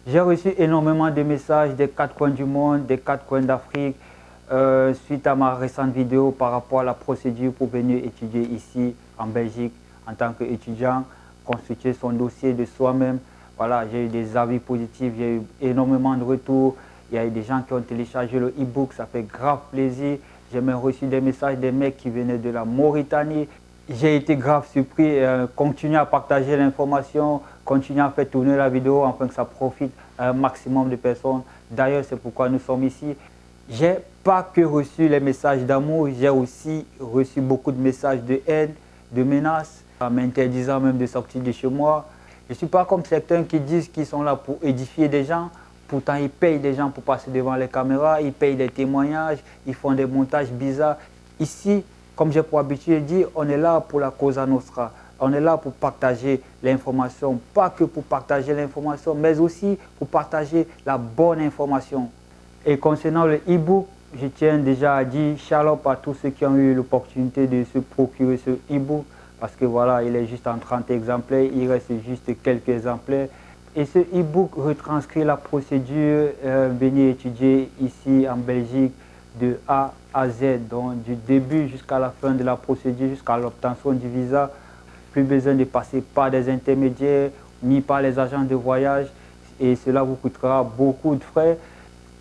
J'ai reçu énormément de messages des quatre coins du monde, des quatre coins d'Afrique, suite à ma récente vidéo par rapport à la procédure pour venir étudier ici en Belgique en tant qu'étudiant, constituer son dossier de soi-même. Voilà, j'ai eu des avis positifs, j'ai eu énormément de retours. Il y a eu des gens qui ont téléchargé le e-book, ça fait grave plaisir. J'ai même reçu des messages des mecs qui venaient de la Mauritanie. J'ai été grave surpris, continuer à partager l'information, continuer à faire tourner la vidéo afin que ça profite à un maximum de personnes. D'ailleurs, c'est pourquoi nous sommes ici. J'ai pas que reçu les messages d'amour, j'ai aussi reçu beaucoup de messages de haine, de menaces, m'interdisant même de sortir de chez moi. Je ne suis pas comme certains qui disent qu'ils sont là pour édifier des gens. Pourtant, ils payent des gens pour passer devant les caméras, ils payent des témoignages, ils font des montages bizarres. Ici, comme j'ai pour habitude de dire, on est là pour la causa nostra. On est là pour partager l'information, pas que pour partager l'information, mais aussi pour partager la bonne information. Et concernant le e-book, je tiens déjà à dire shalom à tous ceux qui ont eu l'opportunité de se procurer ce e-book, parce que voilà, il est juste en 30 exemplaires, il reste juste quelques exemplaires. Et ce e-book retranscrit la procédure venir étudier ici en Belgique de A à Z, donc du début jusqu'à la fin de la procédure, jusqu'à l'obtention du visa. Plus besoin de passer par des intermédiaires, ni par les agents de voyage, et cela vous coûtera beaucoup de frais.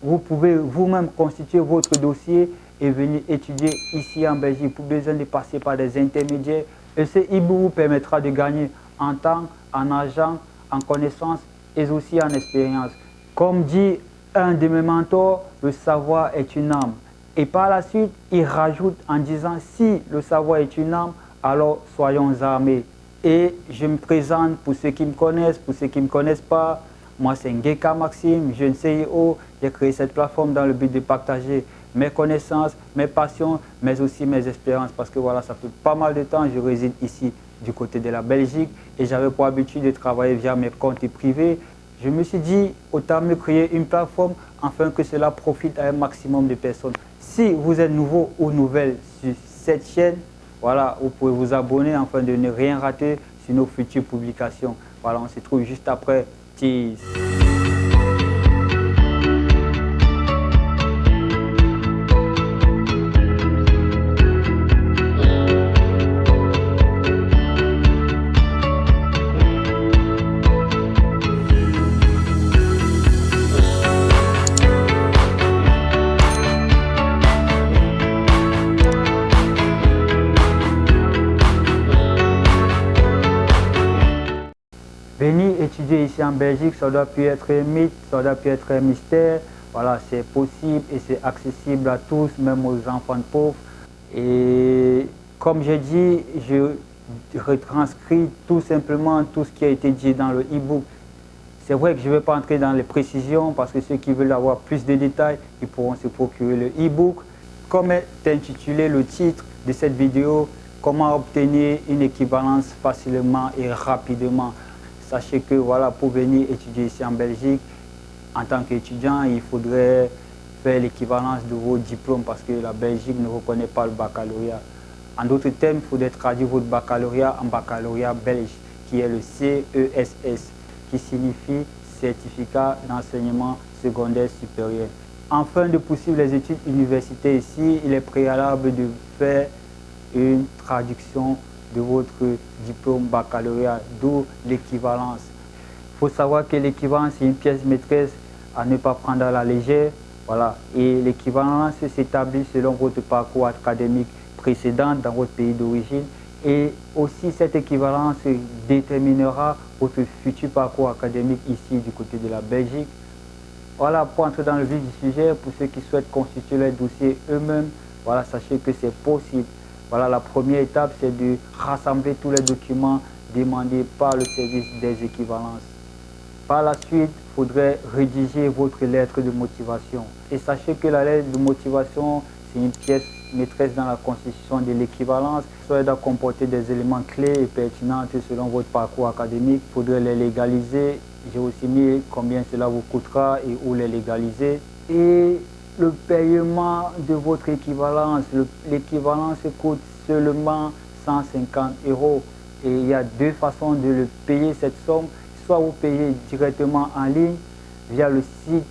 Vous pouvez vous-même constituer votre dossier et venir étudier ici en Belgique. Plus besoin de passer par des intermédiaires. Et ce e-book vous permettra de gagner en temps, en argent, en connaissance et aussi en expérience. Comme dit un de mes mentors, le savoir est une arme. Et par la suite, il rajoute en disant si le savoir est une arme, alors soyons armés. Et je me présente pour ceux qui me connaissent, pour ceux qui ne me connaissent pas. Moi, c'est Ngeka Maxime, jeune CEO. J'ai créé cette plateforme dans le but de partager mes connaissances, mes passions, mais aussi mes expériences. Parce que voilà, ça fait pas mal de temps que je réside ici du côté de la Belgique et j'avais pour habitude de travailler via mes comptes privés. Je me suis dit, autant me créer une plateforme afin que cela profite à un maximum de personnes. Si vous êtes nouveau ou nouvelle sur cette chaîne, voilà, vous pouvez vous abonner afin de ne rien rater sur nos futures publications. Voilà, on se trouve juste après. Cheers. Venir étudier ici en Belgique, ça doit plus être un mythe, ça doit plus être un mystère. Voilà, c'est possible et c'est accessible à tous, même aux enfants pauvres. Et comme j'ai dit, je retranscris tout simplement tout ce qui a été dit dans le e-book. C'est vrai que je ne vais pas entrer dans les précisions parce que ceux qui veulent avoir plus de détails, ils pourront se procurer le e-book. Comme est intitulé le titre de cette vidéo, comment obtenir une équivalence facilement et rapidement. Sachez que voilà, pour venir étudier ici en Belgique, en tant qu'étudiant, il faudrait faire l'équivalence de vos diplômes parce que la Belgique ne reconnaît pas le baccalauréat. En d'autres termes, il faudrait traduire votre baccalauréat en baccalauréat belge, qui est le CESS, qui signifie Certificat d'enseignement secondaire supérieur. Afin de poursuivre les études universitaires ici, il est préalable de faire une traduction de votre diplôme baccalauréat, d'où l'équivalence. Il faut savoir que l'équivalence est une pièce maîtresse à ne pas prendre à la légère. Voilà. Et l'équivalence s'établit selon votre parcours académique précédent dans votre pays d'origine. Et aussi cette équivalence déterminera votre futur parcours académique ici du côté de la Belgique. Voilà, pour entrer dans le vif du sujet, pour ceux qui souhaitent constituer leur dossier eux-mêmes, voilà, sachez que c'est possible. Voilà, la première étape, c'est de rassembler tous les documents demandés par le service des équivalences. Par la suite, il faudrait rédiger votre lettre de motivation. Et sachez que la lettre de motivation, c'est une pièce maîtresse dans la constitution de l'équivalence. Soit elle doit comporter des éléments clés et pertinents selon votre parcours académique. Il faudrait les légaliser. J'ai aussi mis combien cela vous coûtera et où les légaliser. Et le paiement de votre équivalence. L'équivalence coûte seulement 150 €. Et il y a deux façons de le payer cette somme. Soit vous payez directement en ligne, via le site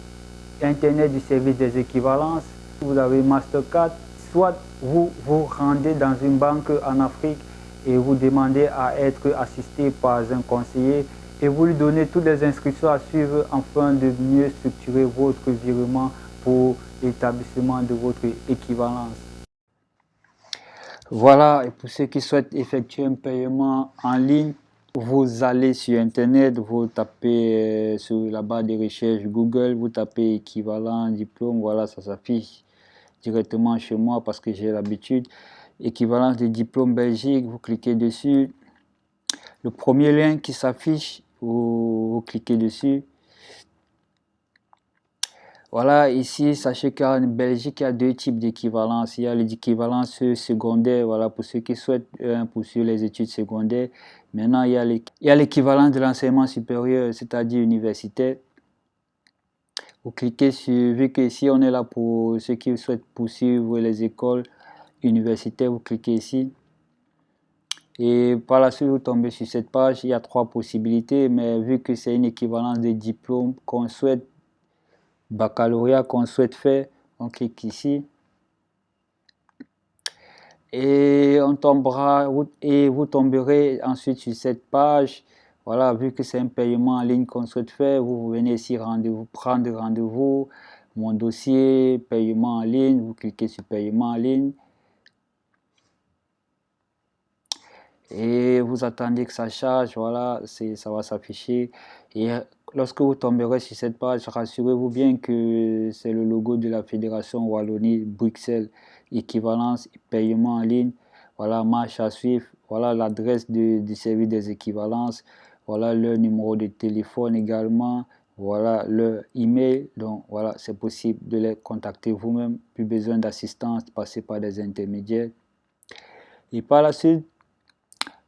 internet du service des équivalences. Vous avez Mastercard, soit vous vous rendez dans une banque en Afrique et vous demandez à être assisté par un conseiller et vous lui donnez toutes les instructions à suivre afin de mieux structurer votre virement pour l'établissement de votre équivalence. Voilà, et pour ceux qui souhaitent effectuer un paiement en ligne, vous allez sur Internet, vous tapez sur la barre de recherche Google, vous tapez équivalent, diplôme, voilà, ça s'affiche directement chez moi parce que j'ai l'habitude. Équivalence de diplôme Belgique, vous cliquez dessus. Le premier lien qui s'affiche, vous cliquez dessus. Voilà, ici, sachez qu'en Belgique, il y a deux types d'équivalence. Il y a l'équivalence secondaire, voilà, pour ceux qui souhaitent poursuivre les études secondaires. Maintenant, il y a l'équivalence de l'enseignement supérieur, c'est-à-dire universitaire. Vous cliquez sur, vu que ici, on est là pour ceux qui souhaitent poursuivre les écoles universitaires, vous cliquez ici. Et par la suite, vous tombez sur cette page. Il y a trois possibilités, mais vu que c'est une équivalence de diplôme qu'on souhaite, baccalauréat qu'on souhaite faire, on clique ici et on tombera et vous tomberez ensuite sur cette page. Voilà, vu que c'est un paiement en ligne qu'on souhaite faire, vous venez ici prendre rendez-vous, mon dossier, paiement en ligne, vous cliquez sur paiement en ligne et vous attendez que ça charge. Voilà, ça va s'afficher et lorsque vous tomberez sur cette page, rassurez-vous bien que c'est le logo de la Fédération Wallonie-Bruxelles, équivalence, paiement en ligne. Voilà, marche à suivre. Voilà l'adresse du service des équivalences. Voilà leur numéro de téléphone également. Voilà leur email. Donc voilà, c'est possible de les contacter vous-même. Plus besoin d'assistance, passer par des intermédiaires. Et par la suite,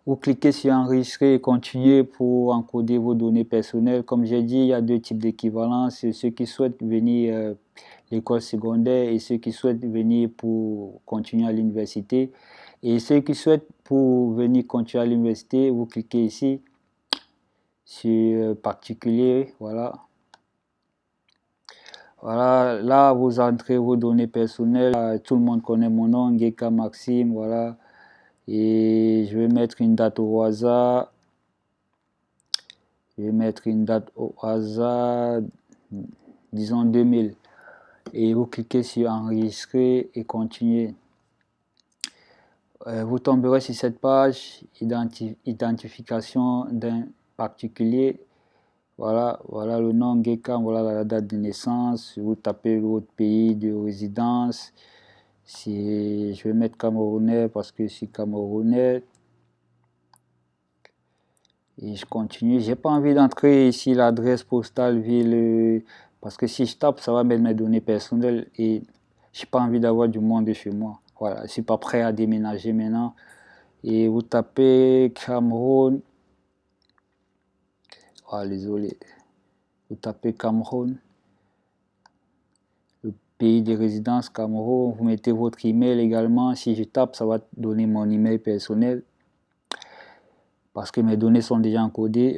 vous cliquez sur enregistrer et continuer pour encoder vos données personnelles. Comme j'ai dit, il y a deux types d'équivalence. Ceux qui souhaitent venir l'école secondaire et ceux qui souhaitent venir pour continuer à l'université. Et ceux qui souhaitent pour venir continuer à l'université, vous cliquez ici sur particulier. Voilà. Voilà, là vous entrez vos données personnelles. Tout le monde connaît mon nom, Ngeka Maxime. Voilà. Et je vais mettre une date au hasard. Je vais mettre une date au hasard, disons 2000. Et vous cliquez sur enregistrer et continuer. Vous tomberez sur cette page, identification d'un particulier. Voilà, voilà le nom Gekam, voilà la date de naissance. Vous tapez votre pays de résidence. Je vais mettre Camerounais parce que je suis Camerounais. Et je continue. J'ai pas envie d'entrer ici l'adresse postale, ville, parce que si je tape, ça va mettre mes données personnelles et j'ai pas envie d'avoir du monde chez moi. Voilà, je suis pas prêt à déménager maintenant. Et vous tapez Cameroun. Ah, désolé. Vous tapez Cameroun. Le pays de résidence Cameroun. Vous mettez votre email également. Si je tape, ça va donner mon email personnel, parce que mes données sont déjà encodées.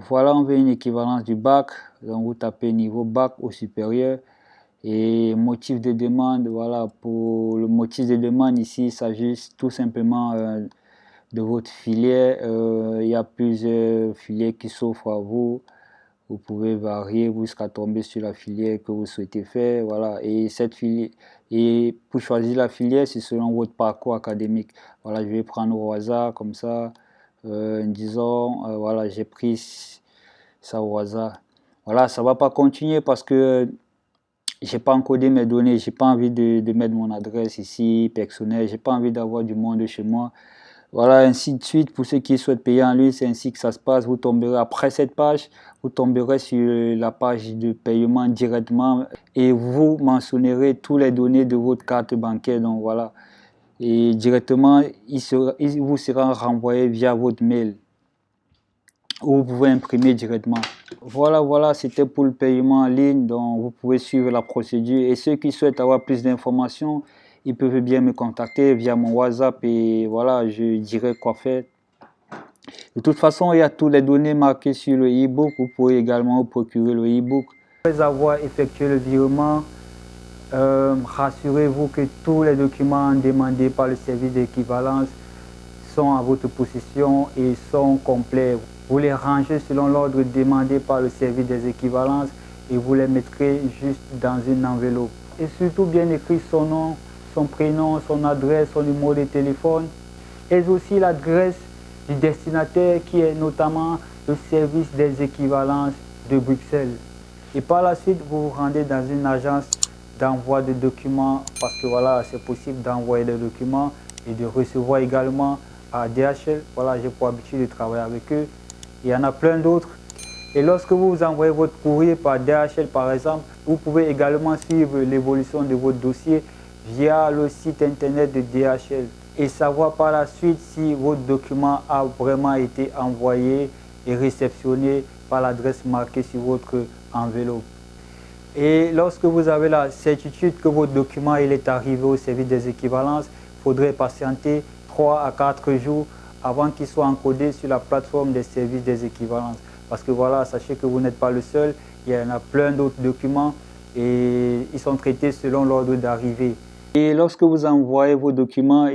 Voilà, on veut une équivalence du bac. Donc vous tapez niveau bac au supérieur. Et motif de demande, voilà, pour le motif de demande ici, il s'agit tout simplement de votre filière. Il y a plusieurs filières qui s'offrent à vous. Vous pouvez varier jusqu'à tomber sur la filière que vous souhaitez faire. Voilà. Et cette filière, et pour choisir la filière, c'est selon votre parcours académique. Voilà, je vais prendre au hasard comme ça. Disons, voilà, j'ai pris ça au hasard. Voilà, ça ne va pas continuer parce que j'ai pas encodé mes données, j'ai pas envie de mettre mon adresse ici personnelle, j'ai pas envie d'avoir du monde chez moi. Voilà, ainsi de suite. Pour ceux qui souhaitent payer en ligne, c'est ainsi que ça se passe. Vous tomberez après cette page, vous tomberez sur la page de paiement directement et vous mentionnerez toutes les données de votre carte bancaire. Donc voilà, et directement, il vous sera renvoyé via votre mail, ou vous pouvez imprimer directement. Voilà, c'était pour le paiement en ligne. Donc vous pouvez suivre la procédure. Et ceux qui souhaitent avoir plus d'informations, ils peuvent bien me contacter via mon WhatsApp et voilà, je dirai quoi faire. De toute façon, il y a toutes les données marquées sur le e-book. Vous pouvez également vous procurer le e-book. Après avoir effectué le virement, rassurez-vous que tous les documents demandés par le service d'équivalence sont à votre possession et sont complets. Vous les rangez selon l'ordre demandé par le service des équivalences et vous les mettrez juste dans une enveloppe. Et surtout bien écrire son nom, son prénom, son adresse, son numéro de téléphone et aussi l'adresse du destinataire qui est notamment le service des équivalences de Bruxelles. Et par la suite, vous vous rendez dans une agence d'envoi de documents parce que voilà, c'est possible d'envoyer des documents et de recevoir également à DHL. Voilà, j'ai pour habitude de travailler avec eux. Il y en a plein d'autres. Et lorsque vous envoyez votre courrier par DHL par exemple, vous pouvez également suivre l'évolution de votre dossier via le site internet de DHL et savoir par la suite si votre document a vraiment été envoyé et réceptionné par l'adresse marquée sur votre enveloppe. Et lorsque vous avez la certitude que votre document il est arrivé au service des équivalences, il faudrait patienter 3 à 4 jours avant qu'il soit encodé sur la plateforme des services des équivalences. Parce que voilà, sachez que vous n'êtes pas le seul, il y en a plein d'autres documents et ils sont traités selon l'ordre d'arrivée. Et lorsque vous envoyez vos documents,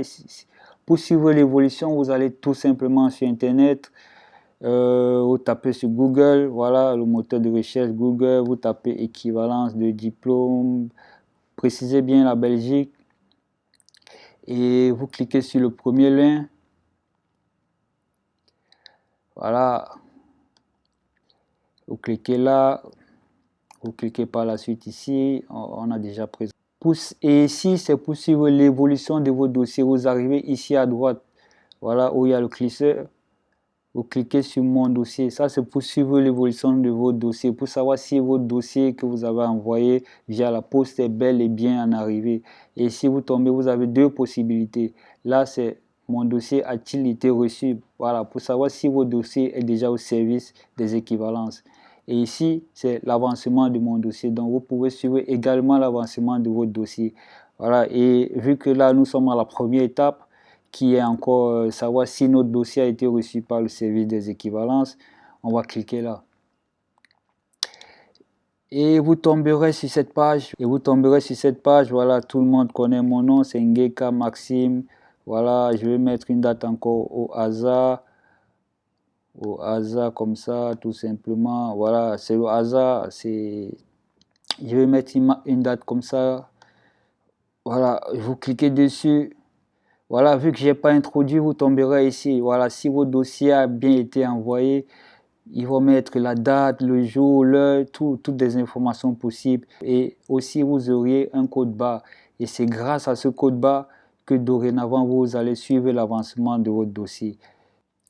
pour suivre l'évolution, vous allez tout simplement sur Internet, vous tapez sur Google, voilà, le moteur de recherche Google, vous tapez équivalence de diplôme, précisez bien la Belgique et vous cliquez sur le premier lien. Voilà, vous cliquez là, vous cliquez par la suite ici, on a déjà présent. Et ici, c'est pour suivre l'évolution de vos dossiers. Vous arrivez ici à droite, voilà où il y a le curseur. Vous cliquez sur mon dossier. Ça, c'est pour suivre l'évolution de votre dossier, pour savoir si votre dossier que vous avez envoyé via la poste est bel et bien en arrivée. Et si vous tombez, vous avez deux possibilités. Là, c'est mon dossier a-t-il été reçu? Voilà, pour savoir si votre dossier est déjà au service des équivalences. Et ici, c'est l'avancement de mon dossier. Donc, vous pouvez suivre également l'avancement de votre dossier. Voilà, et vu que là, nous sommes à la première étape, qui est encore savoir si notre dossier a été reçu par le service des équivalences, on va cliquer là. Et vous tomberez sur cette page. Voilà, tout le monde connaît mon nom, c'est Ngeka Maxime. Voilà, je vais mettre une date encore au hasard. Au hasard comme ça, tout simplement. Voilà, c'est le hasard. Je vais mettre une date comme ça. Voilà, vous cliquez dessus. Voilà, vu que je n'ai pas introduit, vous tomberez ici. Voilà, si votre dossier a bien été envoyé, ils vont mettre la date, le jour, l'heure, toutes les informations possibles. Et aussi, vous auriez un code barre. Et c'est grâce à ce code barre que dorénavant, vous allez suivre l'avancement de votre dossier.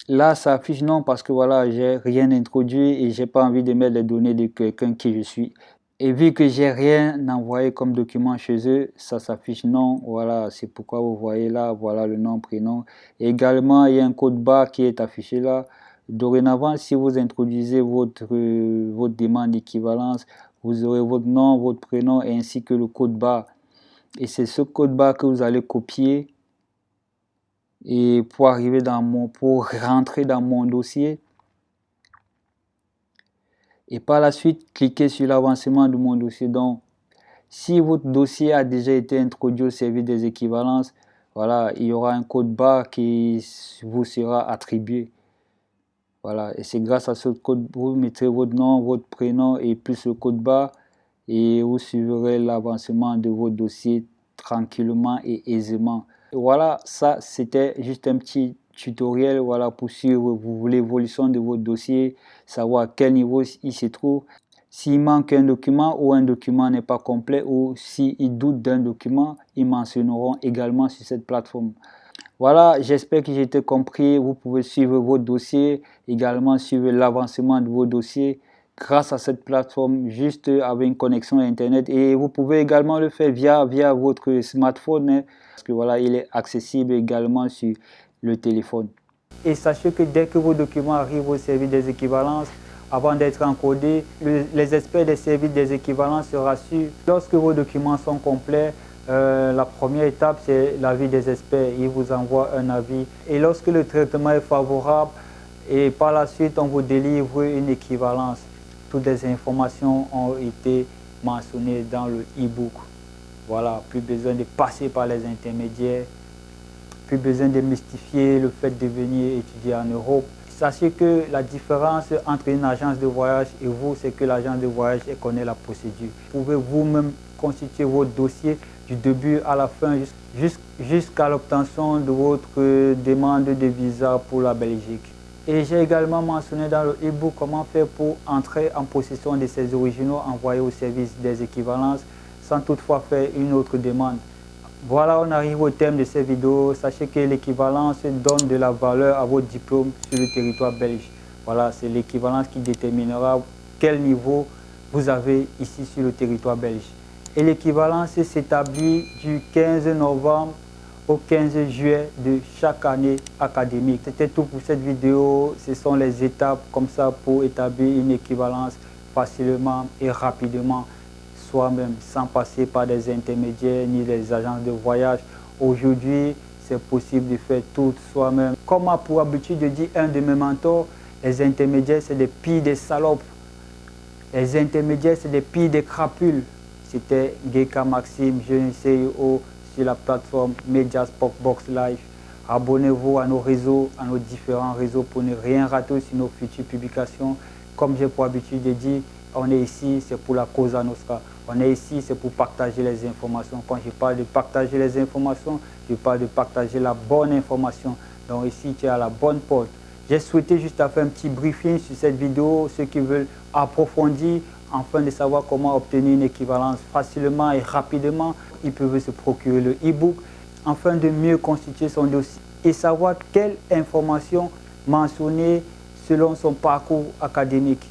Là, ça affiche non parce que voilà, j'ai rien introduit et j'ai pas envie de mettre les données de quelqu'un qui je suis. Et vu que j'ai rien envoyé comme document chez eux, ça s'affiche non. Voilà, c'est pourquoi vous voyez là, voilà le nom, prénom. Et également, il y a un code barre qui est affiché là. Dorénavant, si vous introduisez votre demande d'équivalence, vous aurez votre nom, votre prénom ainsi que le code barre. Et c'est ce code barre que vous allez copier et pour rentrer dans mon dossier. Et par la suite, cliquez sur l'avancement de mon dossier. Donc, si votre dossier a déjà été introduit au service des équivalences, voilà, il y aura un code barre qui vous sera attribué. Voilà, et c'est grâce à ce code, vous mettrez votre nom, votre prénom et plus le code barre et vous suivrez l'avancement de votre dossier tranquillement et aisément. Et voilà, ça c'était juste un petit tutoriel voilà, pour suivre l'évolution de votre dossier, savoir à quel niveau il se trouve. S'il manque un document ou un document n'est pas complet ou s'ils doutent d'un document, ils mentionneront également sur cette plateforme. Voilà, j'espère que j'ai été compris. Vous pouvez suivre votre dossier, également suivre l'avancement de vos dossiers grâce à cette plateforme, juste avec une connexion Internet. Et vous pouvez également le faire via votre smartphone, hein, parce que voilà, il est accessible également sur le téléphone. Et sachez que dès que vos documents arrivent au service des équivalences, avant d'être encodés, les experts des services des équivalences se rassurent. Lorsque vos documents sont complets, la première étape, c'est l'avis des experts. Ils vous envoient un avis. Et lorsque le traitement est favorable, et par la suite, on vous délivre une équivalence. toutes les informations ont été mentionnées dans le e-book. Voilà, plus besoin de passer par les intermédiaires, plus besoin de mystifier le fait de venir étudier en Europe. Sachez que la différence entre une agence de voyage et vous, c'est que l'agence de voyage connaît la procédure. Vous pouvez vous-même constituer votre dossier du début à la fin jusqu'à l'obtention de votre demande de visa pour la Belgique. Et j'ai également mentionné dans le e-book comment faire pour entrer en possession de ces originaux envoyés au service des équivalences sans toutefois faire une autre demande. Voilà, on arrive au thème de cette vidéo. Sachez que l'équivalence donne de la valeur à votre diplôme sur le territoire belge. Voilà, c'est l'équivalence qui déterminera quel niveau vous avez ici sur le territoire belge. Et l'équivalence s'établit du 15 novembre au 15 juillet de chaque année académique. C'était tout pour cette vidéo. Ce sont les étapes comme ça pour établir une équivalence facilement et rapidement soi-même, sans passer par des intermédiaires ni des agences de voyage. Aujourd'hui, c'est possible de faire tout soi-même. Comme a pour habitude de dire un de mes mentors, les intermédiaires, c'est des pires des salopes. Les intermédiaires, c'est des pires des crapules. C'était Geka Maxime, jeune CEO sur la plateforme Mediasport Box Live. Abonnez-vous à nos réseaux, à nos différents réseaux pour ne rien rater sur nos futures publications. Comme j'ai pour habitude de dire, on est ici, c'est pour la cause nostra. On est ici, c'est pour partager les informations. Quand je parle de partager les informations, je parle de partager la bonne information. Donc ici, tu es à la bonne porte. J'ai souhaité juste faire un petit briefing sur cette vidéo. Ceux qui veulent approfondir, afin de savoir comment obtenir une équivalence facilement et rapidement, ils peuvent se procurer le e-book afin de mieux constituer son dossier et savoir quelles informations mentionner selon son parcours académique.